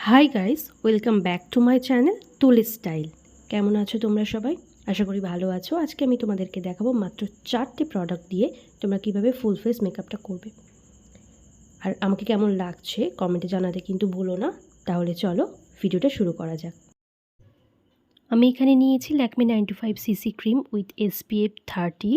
Hi guys, welcome back to my channel তুলি style. কেমন আছো তোমরা সবাই? আশা করি ভালো আছো। আজকে আমি তোমাদেরকে দেখাবো মাত্র 4টি প্রোডাক্ট দিয়ে তোমরা কিভাবে ফুল ফেস মেকআপটা করবে। আর আমাকে কেমন লাগছে কমেন্টে জানাতে কিন্তু ভুলো না। তাহলে চলো ভিডিওটা শুরু করা যাক। আমি এখানে নিয়েছি Lakme 95cc cream with SPF 30।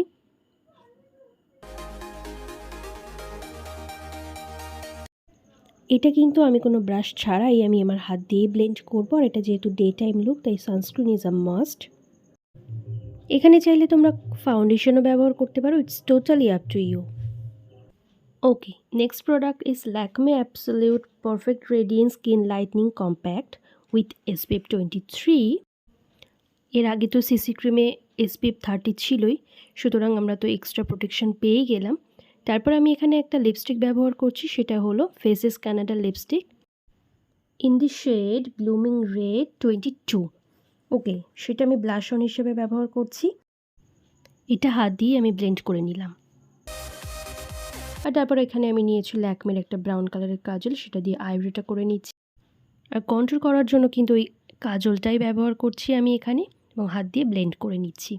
এটা কিন্তু আমি কোনো ব্রাশ ছাড়াই আমি আমার হাত দিয়ে ব্লেন্ড করবো। আর এটা যেহেতু ডে টাইম লুক, তাই সানস্ক্রিন ইজ আ মাস্ট। এখানে চাইলে তোমরা ফাউন্ডেশনও ব্যবহার করতে পারো, it's totally up to you. Okay, next product is Lakme absolute perfect radiance skin lightening compact with SPF 23। এর আগে তো সিসি ক্রিমে SPF 30 ছিলই, সুতরাং আমরা তো এক্সট্রা প্রোটেকশন পেয়েই গেলাম। তারপর আমি এখানে একটা লিপস্টিক ব্যবহার করছি, সেটা হলো faces Canada lipstick in the shade blooming red 22। Okay, সেটা আমি ব্লাশ অন হিসেবে ব্যবহার করছি। এটা হাত দিয়ে আমি ব্লেন্ড করে নিলাম। আর তারপর এখানে আমি নিয়েছি ল্যাকমের একটা ব্রাউন কালারের কাজল, সেটা দিয়ে আইব্রোটা করে নিচ্ছি। আর কন্ট্রোল করার জন্য কিন্তু ওই কাজলটাই ব্যবহার করছি আমি এখানে, এবং হাত দিয়ে ব্লেন্ড করে নিচ্ছি।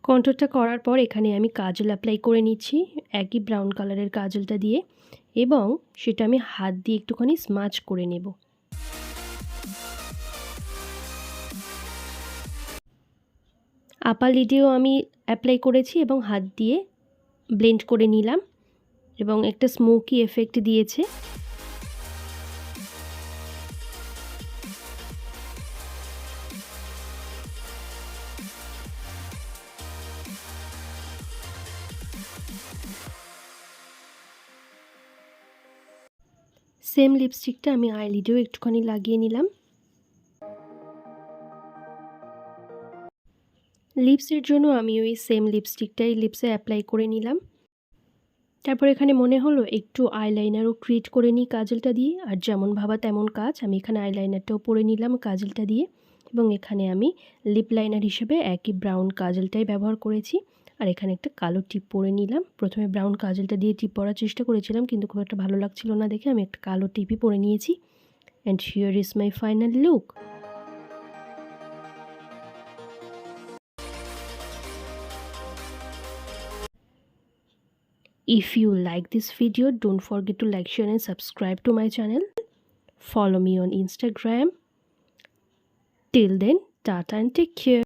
কন্ট্রোলটা করার পর এখানে আমি কাজল অ্যাপ্লাই করে নিচ্ছি একই ব্রাউন কালারের কাজলটা দিয়ে, এবং সেটা আমি হাত দিয়ে একটুখানি স্মাচ করে নেব। আপার লিডেও আমি অ্যাপ্লাই করেছি এবং হাত দিয়ে ব্লেন্ড করে নিলাম, এবং একটা স্মোকি এফেক্ট দিয়েছে। সেম লিপস্টিকটা আমি আইলিডেও একটুখানি লাগিয়ে নিলাম। লিপসের জন্য আমি ওই সেম লিপস্টিকটাই লিপসে অ্যাপ্লাই করে নিলাম। তারপর এখানে মনে হলো একটু আইলাইনারও ক্রিয়েট করে নিই কাজলটা দিয়ে। আর যেমন ভাবা তেমন কাজ, আমি এখানে আইলাইনারটাও পরে নিলাম কাজলটা দিয়ে, এবং এখানে আমি লিপ লাইনার হিসেবে একই ব্রাউন কাজলটাই ব্যবহার করেছি। আর এখানে একটা কালো টিপ পরে নিলাম। প্রথমে ব্রাউন কাজলটা দিয়ে টিপ পরার চেষ্টা করেছিলাম, কিন্তু খুব একটা ভালো লাগছিল না দেখে আমি একটা কালো টিপই পরে নিয়েছি। And here is my final look. If you like this video, don't forget to like, share and subscribe to my channel. Follow me on Instagram. Till then, tata and take care.